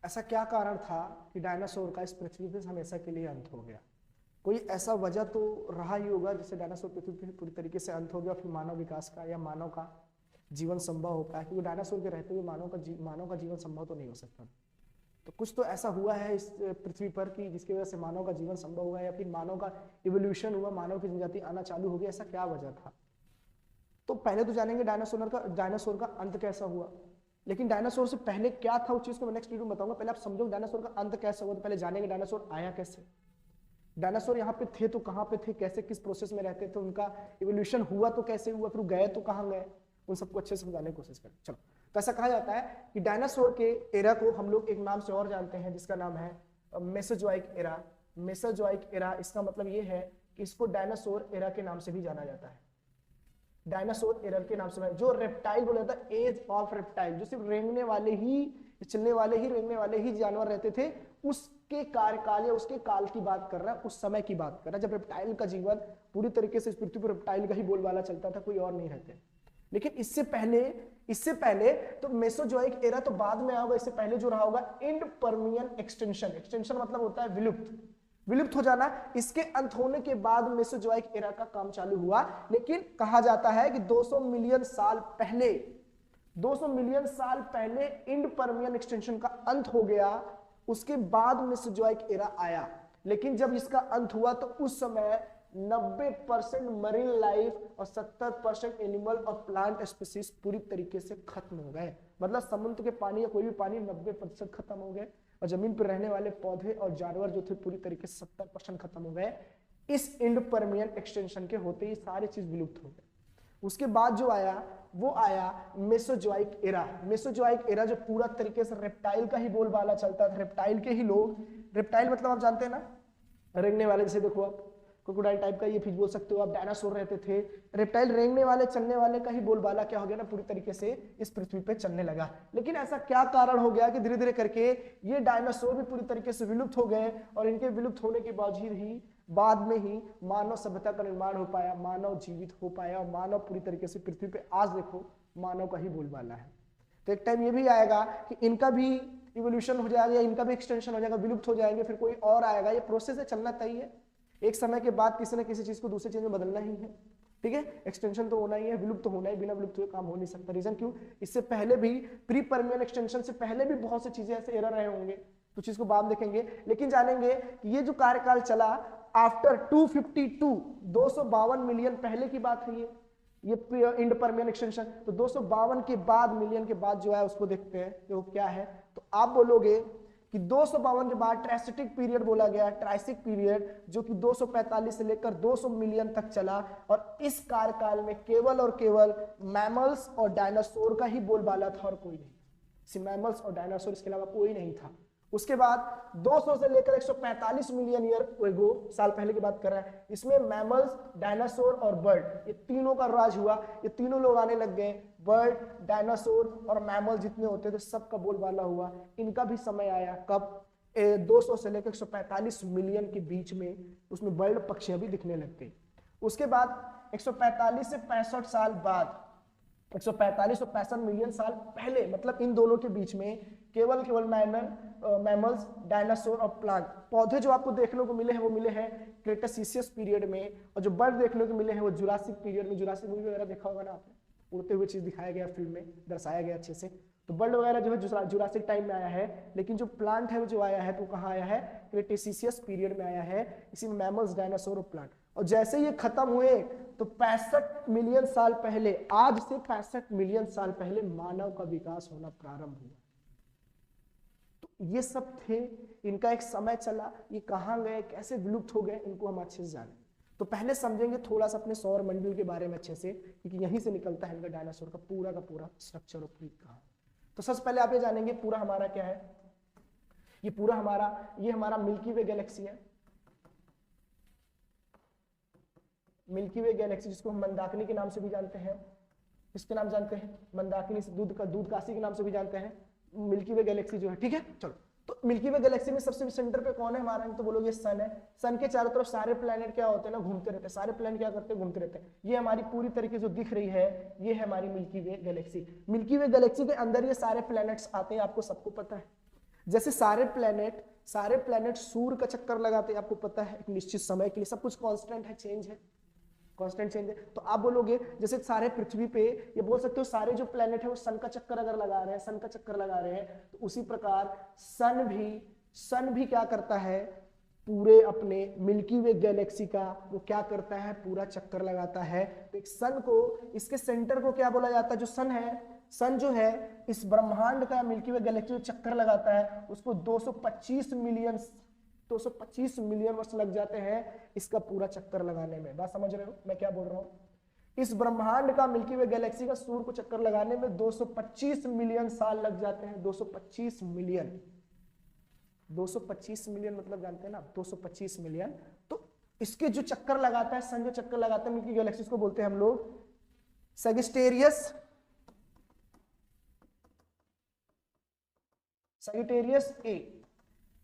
ऐसा क्या कारण था कि डायनासोर का इस पृथ्वी पे हमेशा के लिए अंत हो गया? कोई ऐसा वजह तो रहा ही होगा जिससे डायनासोर पृथ्वी पे पूरी तरीके से अंत हो गया, फिर मानव विकास का या मानव का जीवन संभव हो पाया, क्योंकि डायनासोर के रहते हुए मानव का जीवन संभव तो नहीं हो सकता। तो कुछ तो ऐसा हुआ है इस पृथ्वी पर कि जिसकी वजह से मानव का जीवन संभव हुआ या फिर मानव का इवोल्यूशन हुआ, मानव की जनजाति आना चालू हो गई। ऐसा क्या वजह था? तो पहले तो जानेंगे डायनासोर का अंत कैसा हुआ। लेकिन डायनासोर से पहले क्या था उस चीज को मैं नेक्स्ट वीडियो में बताऊंगा। पहले आप समझो डायनासोर का अंत कैसा हुआ, तो पहले जानेंगे डायनासोर आया कैसे, डायनासोर यहाँ पे थे तो कहाँ पे थे, कैसे किस प्रोसेस में रहते थे, उनका इवोल्यूशन हुआ तो कैसे हुआ, फिर गए तो कहाँ गए, उन सबको अच्छे से समझाने की कोशिश करें। चलो, तो ऐसा कहा जाता है कि डायनासोर के एरा को हम लोग एक नाम से और जानते हैं जिसका नाम है मेसोजोइक एरा। मेसोजोइक एरा, इसका मतलब ये है कि इसको डायनासोर एरा के नाम से भी जाना जाता है। डायनासोर एरा के नाम से, जो रेप्टाइल बोला जाता है, एज ऑफ रेप्टाइल, जो सिर्फ रेंगने वाले ही, चलने वाले ही, रेंगने वाले ही जानवर रहते थे, उसके कार्यकाल या उसके काल की बात कर रहा है, उस समय की बात कर रहा है जब रेप्टाइल का जीवन पूरी तरीके से इस पृथ्वी पर रेप्टाइल का ही बोलबाला चलता था, कोई और नहीं रहते। लेकिन इससे पहले तो मेसोजोइक एरा तो बाद में आएगा, इससे पहले जो रहा होगा इंड पर्मियन एक्सटेंशन। एक्सटेंशन मतलब होता है विलुप्त हो जाना। इसके अंत होने के बाद मेसोजोइक एरा का काम चालू हुआ। लेकिन कहा जाता है कि 200 मिलियन साल पहले, 200 मिलियन साल पहले इंड पर्मियन एक्सटेंशन का अंत हो गया, उसके बाद मेसोजोइक एरा आया। लेकिन जब इसका अंत हुआ तो उस समय 90% मरीन लाइफ और 70% एनिमल और प्लांट स्पीसीज पूरी तरीके से खत्म हो गए। मतलब समुद्र के पानी या कोई भी पानी 90% खत्म हो गए, और जमीन पर रहने वाले पौधे और जानवर जो थे पूरी तरीके से 70% खत्म हो गए। इस इंड पर्मियन एक्सटेंशन के होते ही सारी चीज विलुप्त हो गए। उसके बाद जो आया वो आया मेसोजोइक एरा। मेसोजोइक एरा जो पूरा तरीके से रेप्टाइल का ही बोलबाला चलता था, रेप्टाइल के ही लोग, रेप्टाइल मतलब आप जानते हैं ना, रेंगने वाले, जैसे देखो आप क्रोकोडाइल टाइप का ये फिश बोल सकते हो आप, डायनासोर रहते थे, रेप्टाइल रेंगने वाले चलने वाले का ही बोलबाला क्या हो गया ना, पूरी तरीके से इस पृथ्वी पे चलने लगा। लेकिन ऐसा क्या कारण हो गया कि धीरे धीरे करके ये डायनासोर भी पूरी तरीके से विलुप्त हो गए, और इनके विलुप्त होने के बावजूद ही बाद में ही मानव सभ्यता का निर्माण हो पाया, मानव जीवित हो पाया, और मानव पूरी तरीके से पृथ्वी पे आज देखो मानव का ही बोलबाला है। तो एक टाइम ये भी आएगा कि इनका भी इवोल्यूशन हो जाएगा, इनका भी एक्सटेंशन हो जाएगा, विलुप्त हो जाएंगे, फिर कोई और आएगा। ये प्रोसेस है, चलना तय है। एक समय के बाद किसी न किसी चीज को दूसरी चीज में बदलना ही है, ठीक है। एक्सटेंशन तो होना ही है, विलुप्त तो होना ही, बिना विलुप्त हुए काम हो नहीं सकता। रीजन क्यों? इससे पहले भी, प्री पर्मियन एक्सटेंशन से पहले भी बहुत सी चीजें ऐसे एरर रहे होंगे, तो चीज को बाद देखेंगे। लेकिन जानेंगे कि ये जो कार्यकाल चला आफ्टर 252, 252 मिलियन पहले की बात है ये इंड पर्मियन एक्सटेंशन। तो 252 के बाद, मिलियन के बाद जो है उसको देखते हैं कि वो क्या है। तो आप बोलोगे कि 252 के बाद ट्राइसिटिक पीरियड बोला गया, ट्राइसिक पीरियड जो कि 245 से लेकर 200 मिलियन तक चला, और इस कार्यकाल में केवल और केवल मैमल्स और डायनासोर का ही बोलबाला था और कोई नहीं। सिर्फ मैमल्स और डायनासोर, इसके अलावा कोई नहीं था। उसके बाद 200 से लेकर 145 मिलियन ईयर साल पहले की बात कर रहा है, इसमें मैमल्स, डायनासोर और बर्ड, ये तीनों का राज हुआ। ये तीनों लोग आने लग गए, बर्ड, डायनासोर और मैमल जितने होते थे सबका बोलबाला हुआ। इनका भी समय आया, कब? 200 से लेकर 145 मिलियन के बीच में, उसमें बर्ड, पक्षियां भी दिखने लग गई। उसके बाद 145 से 65 साल बाद, 145 और 65 मिलियन साल पहले, मतलब इन दोनों के बीच में केवल मैमल्स, डायनासोर और प्लांट, पौधे जो आपको देखने को मिले हैं वो मिले हैं क्रेटासियस पीरियड में, और जो बर्ड देखने को मिले हैं वो जुरासिक पीरियड में। जुरासिक मूवी वगैरह देखा होगा ना आपने, उड़ते हुए चीज दिखाया गया फिल्म में, दर्शाया गया अच्छे से। तो बर्ड वगैरह जो है जुरासिक टाइम में आया है। लेकिन जो प्लांट है वो जो आया है तो कहाँ आया है? क्रेटासियस पीरियड में आया है। इसी में मैमल्स, डायनासोर और प्लांट। और जैसे ये खत्म हुए तो 65 मिलियन साल पहले, आज से 65 मिलियन साल पहले मानव का विकास होना प्रारंभ हुआ। तो ये सब थे, इनका एक समय चला, ये कहाँ गए, कैसे विलुप्त हो गए, इनको हम अच्छे से जाने। तो पहले समझेंगे थोड़ा सा अपने सौर मंडल के बारे में अच्छे से, क्योंकि यहीं से निकलता है इनका डायनासोर का पूरा स्ट्रक्चर और पूरी कहानी। तो सबसे पहले आप ये जानेंगे पूरा हमारा क्या है। ये पूरा हमारा मिल्की वे गैलेक्सी है। मिल्की वे गैलेक्सी, जिसको हम मंदाकिनी के नाम से भी जानते हैं। इसके नाम जानते हैं मंदाकिनी से, दूध काशी के नाम से भी जानते हैं मिल्की वे गैलेक्सी जो है, ठीक है। चलो, तो मिल्की वे गैलेक्सी में सबसे सेंटर पे कौन है हमारा? तो बोलोगे सन है। सन के चारों तरफ सारे प्लैनेट क्या होते हैं ना, घूमते रहते हैं। सारे प्लैनेट क्या करते हैं? घूमते रहते हैं। ये हमारी पूरी तरीके जो दिख रही है, ये है हमारी मिल्की वे गैलेक्सी। मिल्की वे गैलेक्सी के अंदर ये सारे प्लैनेट्स आते हैं, आपको सबको पता है। जैसे सारे प्लेनेट सूर्य का चक्कर लगाते हैं, आपको पता है एक निश्चित समय के लिए, सब कुछ कांस्टेंट है, कांस्टेंट चेंज है। तो आप बोलोगे जैसे सारे पृथ्वी पे, ये बोल सकते हो सारे जो प्लेनेट है वो सन का चक्कर अगर लगा रहे हैं, सन का चक्कर लगा रहे हैं, तो उसी प्रकार सन भी क्या करता है, पूरे अपने मिल्की वे गैलेक्सी का वो क्या करता है, पूरा चक्कर लगाता है। तो एक सन को, इसके सेंटर को क्या बोला जाता है, जो सन जो है इस ब्रह्मांड का, मिल्की वे गैलेक्सी जो चक्कर लगाता है, उसको 225 मिलियन वर्ष लग जाते हैं इसका पूरा चक्कर लगाने में। बात समझ रहे हो मैं क्या बोल रहा हूं? इस ब्रह्मांड का, मिल्की वे गैलेक्सी का सूर्य को चक्कर लगाने में 225 मिलियन साल लग जाते हैं। 225 मिलियन मतलब जानते हैं ना, 225 मिलियन। तो इसके जो चक्कर लगाता है, सन जो चक्कर लगाता है मिल्की गैलेक्सी, को बोलते हैं हम लोग सैजिटेरियस ए।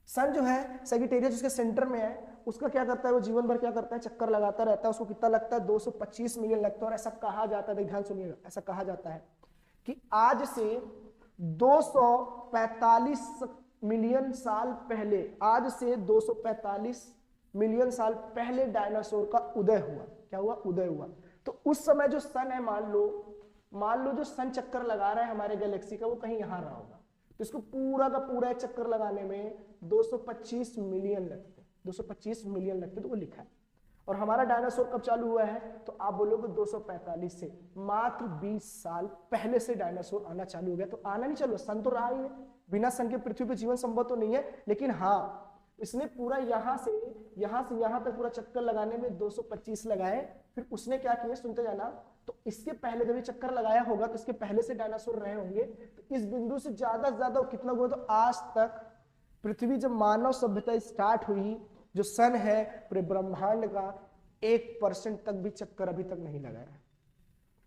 सन जो है सैजिटेरियस उसके सेंटर में है, उसका क्या करता है, वो जीवन भर क्या करता है, चक्कर लगाता रहता है। उसको कितना लगता है, 225 मिलियन लगता है। और ऐसा कहा जाता है, ध्यान सुनिएगा, ऐसा कहा जाता है कि आज से 245 मिलियन साल पहले, आज से 245 मिलियन साल पहले डायनासोर का उदय हुआ। क्या हुआ, उदय हुआ। तो उस समय जो सन है, मान लो जो सन चक्कर लगा रहा है हमारे गैलेक्सी का, वो कहीं यहां रहा होगा, तो इसको पूरा का पूरा चक्कर लगाने में 225 मिलियन लगते, 225 मिलियन लगते, तो वो लिखा है। और हमारा डायनासोर कब चालू हुआ है, तो आप बोलोगे 245 से, मात्र 20 साल पहले से डायनासोर आना चालू हो गया। तो आना नहीं चालू, सन तो रहा ही है, बिना सन के पृथ्वी पे जीवन संभव तो नहीं है, लेकिन हाँ इसने पूरा यहां से यहां तक पूरा चक्कर लगाने में 225 लगाए। फिर उसने क्या किया, सुनते जाना, तो इसके पहले जब ये चक्कर लगाया होगा तो इसके पहले से डायनासोर रहे होंगे। तो इस बिंदु से ज्यादा से ज्यादा कितना हुआ, तो आज तक पृथ्वी जब मानव सभ्यता स्टार्ट हुई, जो सन है पूरे ब्रह्मांड का 1% तक भी चक्कर अभी तक नहीं लगाया है।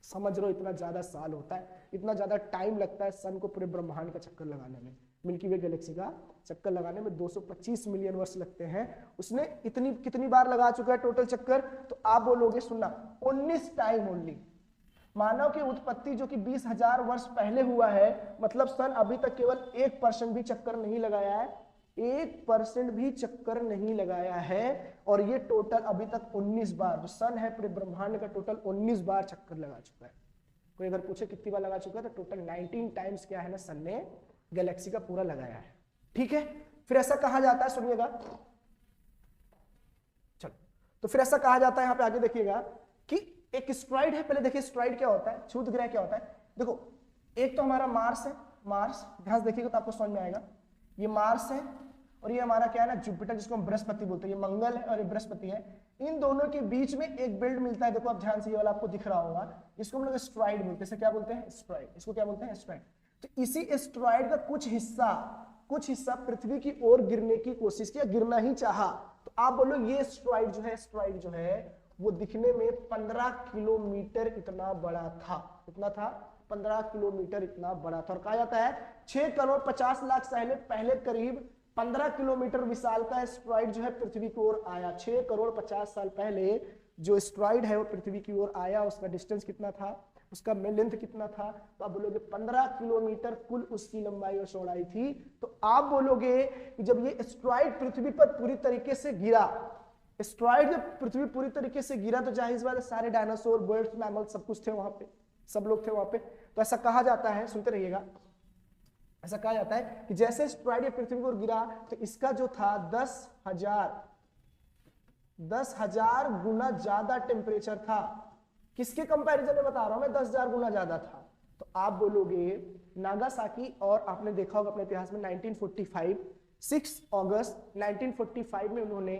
समझ लो इतना ज्यादा साल होता है, इतना ज्यादा टाइम लगता है सन को पूरे ब्रह्मांड का चक्कर लगाने में, मिल्की वे गैलेक्सी का चक्कर लगाने में 225 मिलियन वर्ष लगते हैं। उसने कितनी बार लगा चुका है टोटल चक्कर, तो आप बोलोगे, सुनना, 19 टाइम ओनली। मानव की उत्पत्ति जो कि 20,000 वर्ष पहले हुआ है, मतलब सन अभी तक केवल 1% भी चक्कर नहीं लगाया है, 1% भी चक्कर नहीं लगाया है। और ये टोटल अभी तक 19 बार, जो सन है पूरे ब्रह्मांड का टोटल 19 बार चक्कर लगा चुका है। कोई अगर पूछे कितनी बार लगा चुका है, तो टोटल 19 टाइम्स क्या है ना, सन ने गैलेक्सी का पूरा लगाया है। ठीक है, फिर ऐसा कहा जाता है, सुनिएगा, चलो, तो फिर ऐसा कहा जाता है, यहां पे आगे देखिएगा कि एक एस्टेरॉइड है। पहले देखिए एस्टेरॉइड क्या होता है, क्षुद्र ग्रह क्या होता है। देखो, एक तो हमारा मार्स है, मार्स ध्यान देखिएगा तो आपको समझ में आएगा। ये मार्स है और ये हमारा क्या है ना, जुपिटर, जिसको हम बृहस्पति बोलते हैं। ये मंगल है और ये बृहस्पति है। इन दोनों के बीच में एक बेल्ट मिलता है, देखो आप ध्यान से, ये वाला आपको दिख रहा होगा, इसको हम लोग एस्टेरॉइड बोलते हैं। क्या बोलते हैं, एस्टेरॉइड। इसको क्या बोलते हैं, एस्टेरॉइड। तो इसी एस्टेरॉइड का कुछ हिस्सा पृथ्वी की ओर गिरने की कोशिश किया, गिरना ही चाहा। तो आप बोलो ये एस्टेरॉइड जो है वो दिखने में 15 किलोमीटर इतना बड़ा था। कितना था, 15 किलोमीटर इतना बड़ा था। और कहा जाता है 6 करोड़ 50 लाख साल पहले करीब 15 किलोमीटर विशाल का एस्टेरॉइड जो है पृथ्वी की ओर आया। 6 करोड़ 50 साल पहले जो एस्टेरॉइड है वो पृथ्वी की ओर आया। उसका डिस्टेंस कितना था, उसका लेंथ कितना था, तो आप बोलोगे 15 किलोमीटर कुल उसकी लंबाई और चौड़ाई थी। तो आप बोलोगे कि जब ये एस्टेरॉइड पृथ्वी पर पूरी तरीके से गिरा, एस्टेरॉइड जब पृथ्वी पूरी तरीके से गिरा, तो जाहिर बात है सारे डायनासोर, बर्ड्स, मैमल सब कुछ थे वहां पे, सब लोग थे वहां पे। तो ऐसा कहा जाता है, सुनते रहिएगा, ऐसा कहा जाता है कि जैसे एस्टेरॉइड पृथ्वी पर गिरा तो इसका जो था 10,000 गुना ज्यादा टेम्परेचर था। किसके कंपैरिजन में बता रहा हूं मैं, 10,000 गुना ज्यादा था। तो आप बोलोगे नागासाकी, और आपने देखा होगा अपने इतिहास में 1945 6 अगस्त 1945 में उन्होंने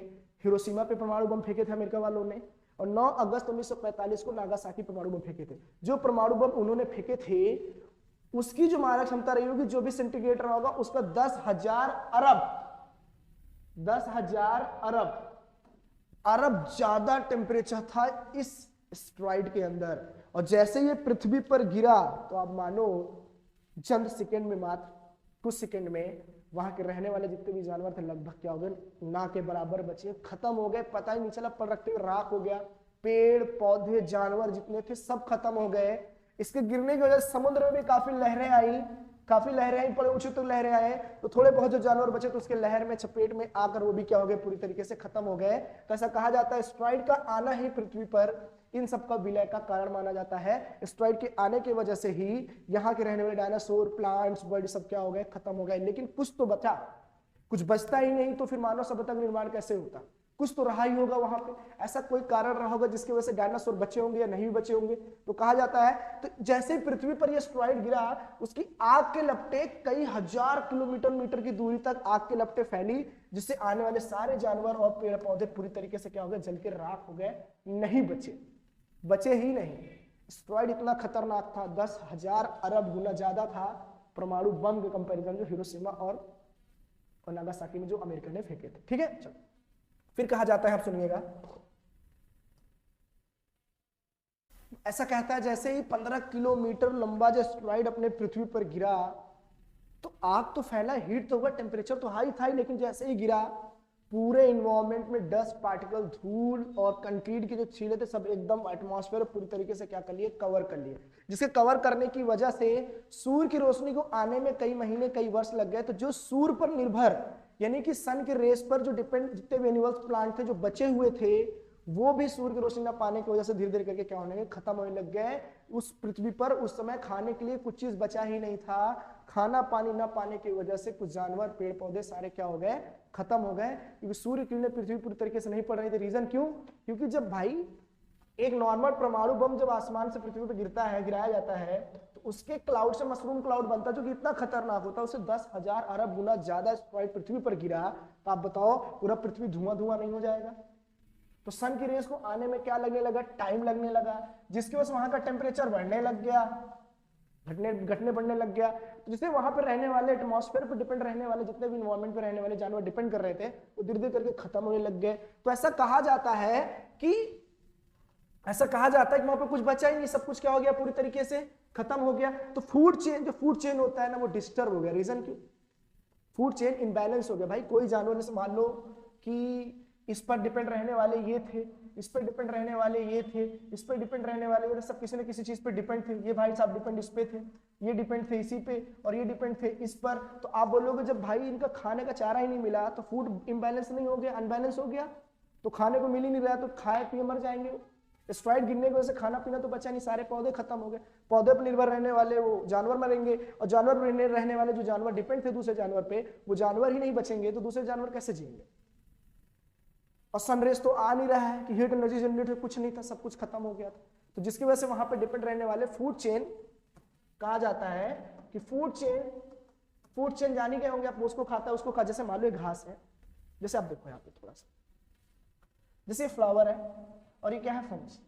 हिरोशिमा पे परमाणु बम फेंके थे अमेरिका वालों ने, और 9 अगस्त 1945 को नागासाकी परमाणु बम फेंके थे। जो परमाणु बम उन्होंने फेंके थे उसकी जो मारक क्षमता रही होगी, जो भी सेंटीग्रेड रहा होगा, उसका 10,000 अरब ज्यादा टेम्परेचर था इस एस्टेरॉइड के अंदर। और जैसे ये पृथ्वी पर गिरा तो आप मानो चंद सेकंड में, मात्र कुछ सेकंड में वहां के रहने वाले जितने भी जानवर थे लगभग क्या हो गए, ना के बराबर बचे, खत्म हो गए, पता ही नहीं चला, पल रखते हुए राख हो गया। पेड़ पौधे जानवर जितने थे सब खत्म हो गए। इसके गिरने की वजह से समुद्र में भी काफी लहरें आई, काफी लहरें आई, बड़े ऊंचे तो लहरें आए, तो थोड़े बहुत जो जानवर बचे तो उसके लहर में चपेट में आकर वो भी क्या हो गए, पूरी तरीके से खत्म हो गए। तो ऐसा कहा जाता है एस्टेरॉइड का आना ही पृथ्वी पर इन सबका विलय का कारण माना जाता है। एस्टेरॉइड के आने की वजह से ही यहाँ के रहने वाले डायनासोर, प्लांट्स, बर्ड सब क्या हो गए, खत्म हो गए। लेकिन कुछ तो बचा, कुछ बचता ही नहीं तो फिर मानव सभ्यता का निर्माण कैसे होता? कुछ तो रहा ही होगा वहां पे, ऐसा कोई कारण रहा होगा जिसकी वजह से डायनासोर बचे होंगे या नहीं बचे होंगे। तो कहा जाता है तो जैसे ही पृथ्वी पर यह एस्टेरॉइड गिरा, उसकी आग के लपटें कई हजार मीटर की दूरी तक आग के लपटें फैली, जिससे आने वाले सारे जानवर और पेड़ पौधे पूरी तरीके से क्या हो गए, जल के राख हो गए, नहीं बचे ही नहीं। एस्टेरॉइड इतना खतरनाक था, 10,000 अरब गुना ज्यादा था परमाणु बम के कंपैरिजन जो हिरोशिमा और नागासाकी में जो अमेरिका ने फेंके थे। ठीक है, चलो फिर कहा जाता है, आप सुनिएगा, ऐसा कहता है जैसे ही 15 किलोमीटर लंबा जो एस्टेरॉइड अपने पृथ्वी पर गिरा तो आग तो फैला, हीट तो हुआ, टेम्परेचर तो हाई था ही, लेकिन जैसे ही गिरा पूरे इन्वायरमेंट में डस्ट पार्टिकल, धूल और कंक्रीट के जो छीले थे सब एकदम एटमॉस्फेयर पूरी तरीके से क्या कर लिए, कवर कर लिए, जिसके कवर करने की वजह से सूर्य की रोशनी को आने में कई महीने कई वर्ष लग गए। तो जो सूर्य पर निर्भर यानी कि सन के रेस पर जो डिपेंड जितने भी एनिमल्स, प्लांट थे जो बचे हुए थे, वो भी सूर्य की रोशनी न पाने की वजह से धीरे धीरे करके क्या होने लगे, खत्म होने लग गए। उस पृथ्वी पर उस समय खाने के लिए कुछ चीज बचा ही नहीं था। खाना पानी न पाने की वजह से कुछ जानवर, पेड़ पौधे सारे क्या हो गए, खत्म हो गए, क्योंकि सूर्य किरणें पृथ्वी पूरी तरीके से नहीं पड़ रही थी। रीजन क्यों? क्योंकि जब भाई एक नॉर्मल परमाणु बम जब आसमान से पृथ्वी पर गिरता है, गिराया जाता है, तो उसके क्लाउड से मशरूम क्लाउड बनता है जो कि इतना खतरनाक होता है, उससे 10,000 अरब गुना ज्यादा एस्टेरॉइड पृथ्वी पर गिरा। तो आप बताओ पूरा पृथ्वी धुआं धुआं नहीं हो जाएगा? तो सन की रेस को आने में क्या लगने लगा, टाइम लगने लगा, जिसकी वजह से वहां का टेम्परेचर बढ़ने लग गया, घटने बढ़ने लग गया। तो जिससे वहां पर रहने वाले, एटमॉस्फेयर पर डिपेंड रहने वाले जितने भी इन्वायरमेंट पर रहने वाले जानवर डिपेंड कर रहे थे, वो धीरे धीरे करके खत्म होने लग गए। तो ऐसा कहा जाता है कि वहां पर कुछ बचा ही नहीं, सब कुछ क्या हो गया, पूरी तरीके से खत्म हो गया। तो फूड चेन, जो फूड चेन होता है ना, वो डिस्टर्ब हो गया। रीजन क्यों? फूड चेन इनबैलेंस हो गया। भाई कोई जानवर जैसे मान लो कि इस पर डिपेंड रहने वाले ये थे, इस पर डिपेंड रहने वाले ये थे, इस पर डिपेंड रहने वाले ये, सब किसी न किसी चीज पर डिपेंड थे। ये भाई साहब डिपेंड इस पे थे, ये डिपेंड थे इसी पे, और ये डिपेंड थे इस पर। तो आप बोलोगे जब भाई इनका खाने का चारा ही नहीं मिला तो फूड इम्बैलेंस नहीं हो गया, अनबैलेंस हो गया, तो खाने को मिल ही नहीं रहा, तो खाए पिए मर जाएंगे। एस्टेरॉइड गिरने की वजह से खाना पीना तो बचा नहीं, सारे पौधे खत्म हो गए, पौधे पर निर्भर रहने वाले वो जानवर मरेंगे, और जानवर पर रहने वाले जो जानवर डिपेंड थे दूसरे जानवर पे, वो जानवर ही नहीं बचेंगे तो दूसरे जानवर कैसे जिएंगे? और सनरेज तो आ नहीं रहा है कि हीट एनर्जी जनरेट हो, कुछ नहीं था, सब कुछ खत्म हो गया था। तो जिसकी वजह से वहां पे डिपेंड रहने वाले फूड चेन, कहा जाता है कि फूड चेन जानी गए होंगे आप, उसको खाता है उसको खा, जैसे मान लो घास है, जैसे आप देखो यहाँ पे थोड़ा सा, जैसे ये फ्लावर है और ये क्या है, फंगस,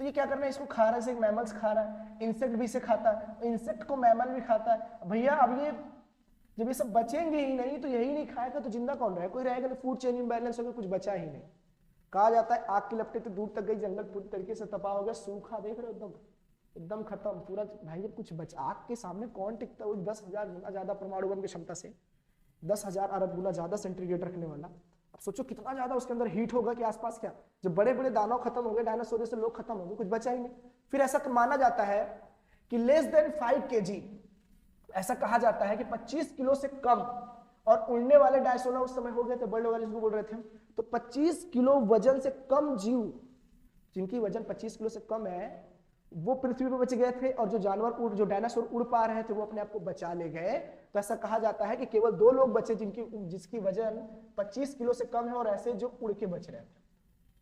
तो ये क्या करना है, इसको खा रहा है, जैसे मैमल्स खा रहा है, इंसेक्ट भी इसे खाता है, इंसेक्ट को मैमल भी खाता है। भैया अब ये जब ये सब बचेंगे ही नहीं तो यही नहीं खाएगा तो जिंदा कौन रहेगा? कोई रहेगा नहीं। फूड चेन इम्बैलेंस हो गया, कुछ बचा ही नहीं। कहा जाता है आग की लपटें तो दूर तक गई, जंगल पूरी तरीके से तबाह हो गया, सूखा देख रहे हो एकदम खत्म पूरा। भाई जब कुछ बचा, आग के सामने कौन टिकता है? 10,000 गुना ज्यादा परमाणु बम की क्षमता से, 10,000 अरब गुना ज्यादा सेंटीग्रेड रखने वाला। अब सोचो कितना ज्यादा उसके अंदर हीट होगा कि आसपास क्या, जब बड़े बड़े दानव खत्म हो गए, डायनासोर से लोग खत्म हो गए, कुछ बचा ही नहीं। फिर ऐसा माना जाता है कि लेस देन 5 kg, ऐसा कहा जाता है कि 25 किलो से कम, और उड़ने वाले डायनासोर उस समय हो गए थे, बर्ड वगैरह जिसको बोल रहे थे, तो 25 किलो वजन से कम जीव, जिनकी वजन 25 किलो से कम है, वो पृथ्वी पर बच गए थे, और जो जानवर जो डायनासोर उड़ पा रहे थे वो अपने आप को बचा ले गए। तो ऐसा कहा जाता है कि केवल 2 लोग बचे जिसकी वजन 25 किलो से कम है, और ऐसे जो उड़ के बच रहे थे।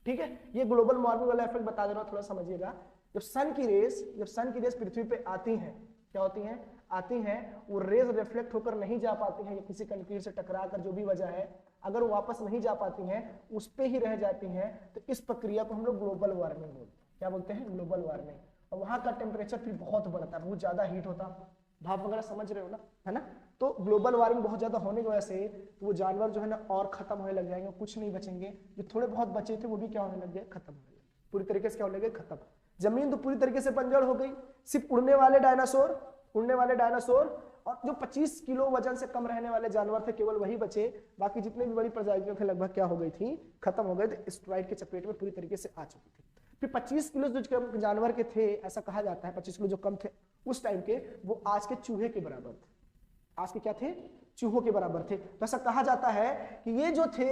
ठीक है, ये ग्लोबल वार्मिंग वाला इफेक्ट बता दे रहा हूं, थोड़ा समझिएगा। जब सन की रेस पृथ्वी पे आती हैं, क्या होती हैं? आती हैं, वो रेज रिफ्लेक्ट होकर नहीं जा पाती हैं, या किसी कंक्रीट से टकरा कर, जो भी वजह है, अगर वो वापस नहीं जा पाती हैं, उस पे ही रह जाती हैं, तो इस प्रक्रिया को हम लोग ग्लोबल वार्मिंग बोलते हैं। क्या बोलते हैं? Global warming. और वहां का टेम्परेचर फिर बहुत बढ़ता है, बहुत ज्यादा हीट होता, भाप वगैरह समझ रहे हो ना, है ना? तो ग्लोबल वार्मिंग बहुत ज्यादा होने की वजह से तो वो जानवर जो है ना और खत्म होने लग जाएंगे, कुछ नहीं बचेंगे। जो थोड़े बहुत बचे थे वो भी क्या होने लग गए? खत्म होने लगे, पूरी तरीके से क्या होने लगे? खत्म। जमीन तो पूरी तरीके से बंजर हो गई, सिर्फ उड़ने वाले डायनासोर और जो 25 किलो वजन से कम रहने वाले जानवर थे केवल वही बचे। बाकी जितने भी बड़ी प्रजातियां थे लगभग क्या हो गई थी? खत्म हो गए थे, एस्टेरॉइड के चपेट में पूरी तरीके से आ चुकी थी। फिर 25 किलो जो जानवर के थे, ऐसा कहा जाता है 25 किलो जो कम थे उस टाइम के, वो आज के चूहे के बराबर थे। आज के क्या थे, चूहों के बराबर थे। तो ऐसा कहा जाता है कि ये जो थे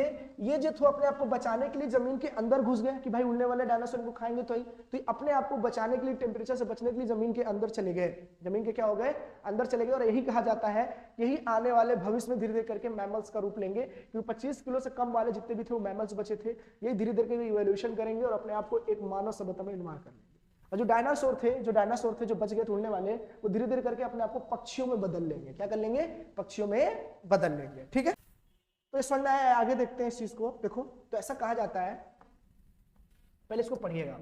अपने आप को बचाने के लिए जमीन के अंदर घुस गए कि भाई उड़ने वाले डायनासोर को खाएंगे, तो ये अपने आप को बचाने के लिए, टेम्परेचर से बचने के लिए जमीन के अंदर चले गए, जमीन के क्या हो गए, अंदर चले गए। और यही कहा जाता है, यही आने वाले भविष्य में धीरे धीरे करके मैमल्स का रूप लेंगे, क्योंकि 25 किलो से कम वाले जितने भी थे वो मैमल्स बचे थे, यही धीरे धीरे करके इवोल्यूशन करेंगे और अपने आप को एक मानव सभ्यता में निर्माण कर लेंगे। और जो डायनासोर थे जो बच गए थे उड़ने वाले, वो धीरे धीरे करके अपने आप को पक्षियों में बदल लेंगे। क्या कर लेंगे, पक्षियों में बदल लेंगे। ठीक है, तो ये समझ में आया, आगे देखते हैं इस चीज को। देखो, तो ऐसा कहा जाता है, पहले इसको पढ़िएगा।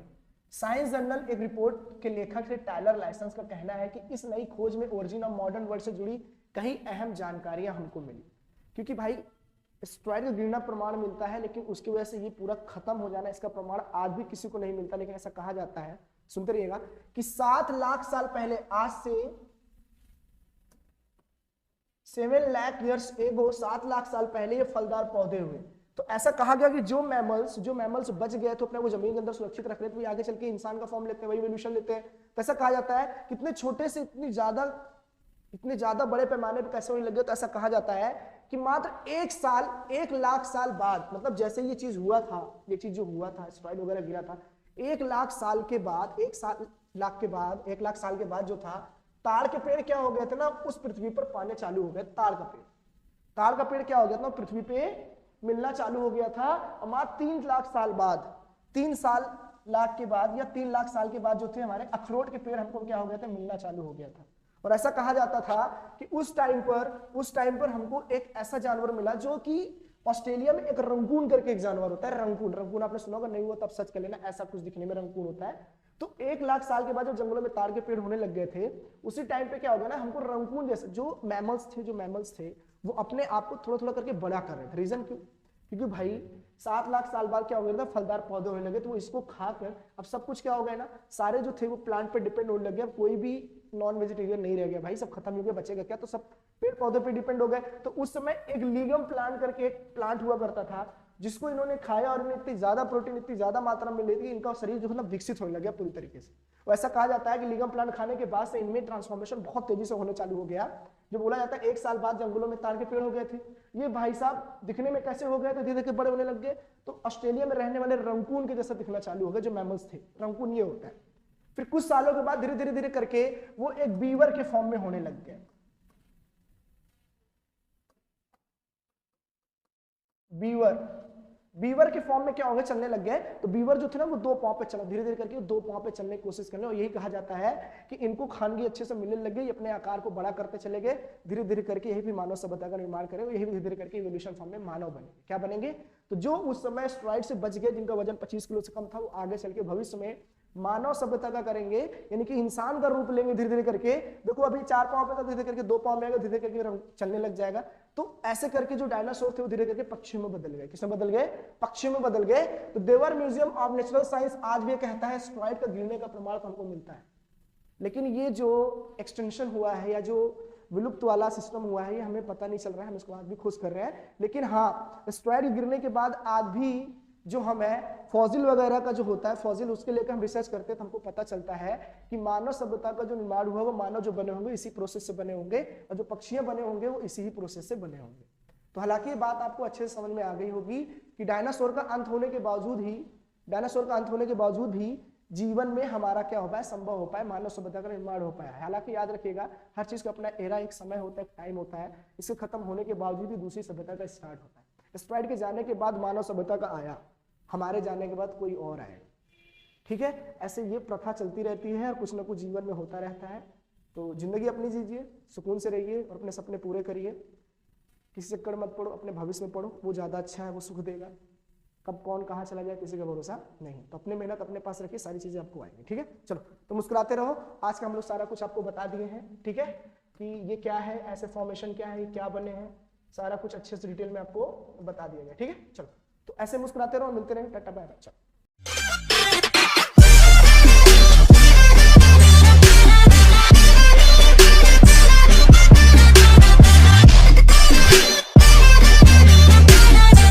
साइंस जर्नल एक रिपोर्ट के लेखक थे टायलर लाइसेंस का कहना है कि इस नई खोज में ओरिजिन ऑफ मॉडर्न वर्ल्ड से जुड़ी कई अहम जानकारियां हमको मिली, क्योंकि भाई एस्टेरॉयड का गिरना प्रमाण मिलता है, लेकिन उसकी वजह से ये पूरा खत्म हो जाना, इसका प्रमाण आज भी किसी को नहीं मिलता। लेकिन ऐसा कहा जाता है, सुनते रहिएगा, कि 7 लाख साल पहले, आज से 7 लाख ईयर्स एगो, 7 लाख साल पहले ये फलदार पौधे हुए। तो ऐसा कहा गया कि जो मैमल्स बच गए तो अपने वो जमीन के अंदर सुरक्षित रख रहे थे, आगे चल के इंसान का फॉर्म लेते हैं, वही इवोल्यूशन लेते हैं। तो ऐसा कहा जाता है, कितने छोटे से इतने ज्यादा बड़े पैमाने पर कैसे होने लगे। तो ऐसा कहा जाता है कि मात्र 1 लाख साल बाद, मतलब जैसे ये चीज हुआ था, ये चीज जो हुआ था, एस्टेरॉयड वगैरह गिरा था, 1 लाख साल के बाद, 1 लाख साल के बाद जो था, ताड़ के पेड़ क्या हो गए थे ना, उस पृथ्वी पर पाने चालू हो गए। ताड़ का पेड़ क्या हो गया था, पृथ्वी पे मिलना चालू हो गया था। और मात्र 3 लाख साल बाद, 3 लाख के बाद या 3 लाख साल के बाद जो थे हमारे अखरोट के पेड़, हमको क्या हो गया था, मिलना चालू हो गया था। और ऐसा कहा जाता था कि उस टाइम पर हमको एक ऐसा जानवर मिला जो कि ऑस्ट्रेलिया में एक रंगून करके एक जानवर होता है। रंगून आपने सुना होगा, नहीं हुआ तब सर्च कर लेना, ऐसा कुछ दिखने में रंगून होता है। तो 1 लाख साल के बाद जब जंगलों में ताड़ के पेड़ होने लग गए थे, उसी टाइम पे क्या हो गया ना, हमको रंगून जैसे जो मैमल्स थे वो अपने आप को थोड़ा थोड़ा करके बड़ा कर रहे थे। रीजन क्यों, क्योंकि भाई 7 लाख साल बाद क्या हो गया था, फलदार पौधे होने लगे, तो वो इसको खाकर अब सब कुछ क्या हो गया ना, सारे जो थे वो प्लांट पे डिपेंड होने लग गया। कोई भी नॉन वेजिटेरियन नहीं रह गया भाई, सब खत्म हो गया, बचेगा क्या, तो सब पेड़ पौधे पे डिपेंड हो गए। तो उस समय एक लिगम प्लांट करके एक प्लांट हुआ करता था, जिसको इन्होंने खाया और इन्हें इतनी ज्यादा प्रोटीन, इतनी ज्यादा मात्रा में लेती कि इनका शरीर जो है ना विकसित होने लग गया पूरी तरीके से। वैसा कहा जाता है कि लिगम प्लांट खाने के बाद से इनमें ट्रांसफॉर्मेशन बहुत तेजी से होने चालू हो गया। जो बोला जाता है 1 साल बाद जंगलों में ताड़ के पेड़ हो गए थे, ये भाई साहब दिखने में कैसे हो गए, तो धीरे धीरे बड़े होने लग गए। तो ऑस्ट्रेलिया में रहने वाले रंगून के जैसा दिखना चालू हो गए जो मैमल्स थे। रंगून ये होता है। फिर कुछ सालों के बाद धीरे धीरे करके वो एक बीवर के फॉर्म में होने लग गए। बीवर के फॉर्म में क्या होगा, चलने लग गए। तो बीवर जो थे ना वो 2 पांव पे चला, धीरे धीरे करके 2 पांव पे चलने की कोशिश करने। और यही कहा जाता है कि इनको खानगी अच्छे से मिलने लग गई, अपने आकार को बड़ा करते चले गए, धीरे धीरे करके यही भी मानव सभ्यता का निर्माण करे, यही धीरे धीरे करके इवोल्यूशन फॉर्म में मानव बने। क्या बनेंगे, तो जो उस समय एस्टेरॉयड से बच गए, जिनका वजन 25 किलो से कम था, वो आगे चल के भविष्य में मानव सभ्यता का करेंगे, यानी कि इंसान का रूप लेंगे धीरे धीरे करके। देखो अभी 4 पांव पे था, धीरे करके 2 पांव में आएगा, धीरे करके चलने लग जाएगा। तो ऐसे करके जो डायनासोर थे वो धीरे करके पक्षियों में बदल गए। किसमें बदल गए, पक्षियों में बदल गए। तो देवर म्यूजियम ऑफ नेचुरल साइंस आज भी कहता है एस्टेरॉयड का गिरने का प्रमाण हमको मिलता है, लेकिन ये जो एक्सटेंशन हुआ है या जो विलुप्त वाला सिस्टम हुआ है, ये हमें पता नहीं चल रहा है, हम इसको आज भी खोज कर रहे हैं। लेकिन हाँ, एस्टेरॉयड गिरने के बाद आज भी जो हमें फॉसिल वगैरह का जो होता है, फॉसिल उसके लेकर हम रिसर्च करते हैं, तो हमको पता चलता है कि मानव सभ्यता का जो निर्माण हुआ, वो मानव जो बने होंगे इसी प्रोसेस से बने होंगे, और जो पक्षियां बने होंगे वो इसी ही प्रोसेस से बने होंगे। तो हालांकि ये बात आपको अच्छे से समझ में आ गई होगी कि डायनासोर का अंत होने के बावजूद भी जीवन में हमारा क्या हो पाए, संभव हो पाए, मानव सभ्यता का निर्माण हो पाया है। हालांकि याद रखिएगा, हर चीज का अपना एरा, एक समय होता है, एक टाइम होता है। इसके खत्म होने के बावजूद ही दूसरी सभ्यता का स्टार्ट होता है। एस्टेरॉयड के जाने के बाद मानव सभ्यता का आया, हमारे जाने के बाद कोई और आए। ठीक है, ऐसे ये प्रथा चलती रहती है और कुछ ना कुछ जीवन में होता रहता है। तो जिंदगी अपनी जीजिए, सुकून से रहिए और अपने सपने पूरे करिए। किसी चक्कर मत पड़ो, अपने भविष्य में पढ़ो, वो ज्यादा अच्छा है, वो सुख देगा। कब कौन कहाँ चला जाए किसी का भरोसा नहीं। तो अपने मेहनत अपने पास रखिए, सारी चीजें आपको आएंगी। ठीक है, चलो तो मुस्कुराते रहो। आज का हम लोग सारा कुछ आपको बता दिए हैं, ठीक है, कि ये क्या है, ऐसे फॉर्मेशन क्या है, क्या बने हैं, सारा कुछ अच्छे से डिटेल में आपको बता दिया गया। ठीक है, चलो तो ऐसे मुस्कुराते रहो, मिलते रहेंगे, टाटा बाय बाय।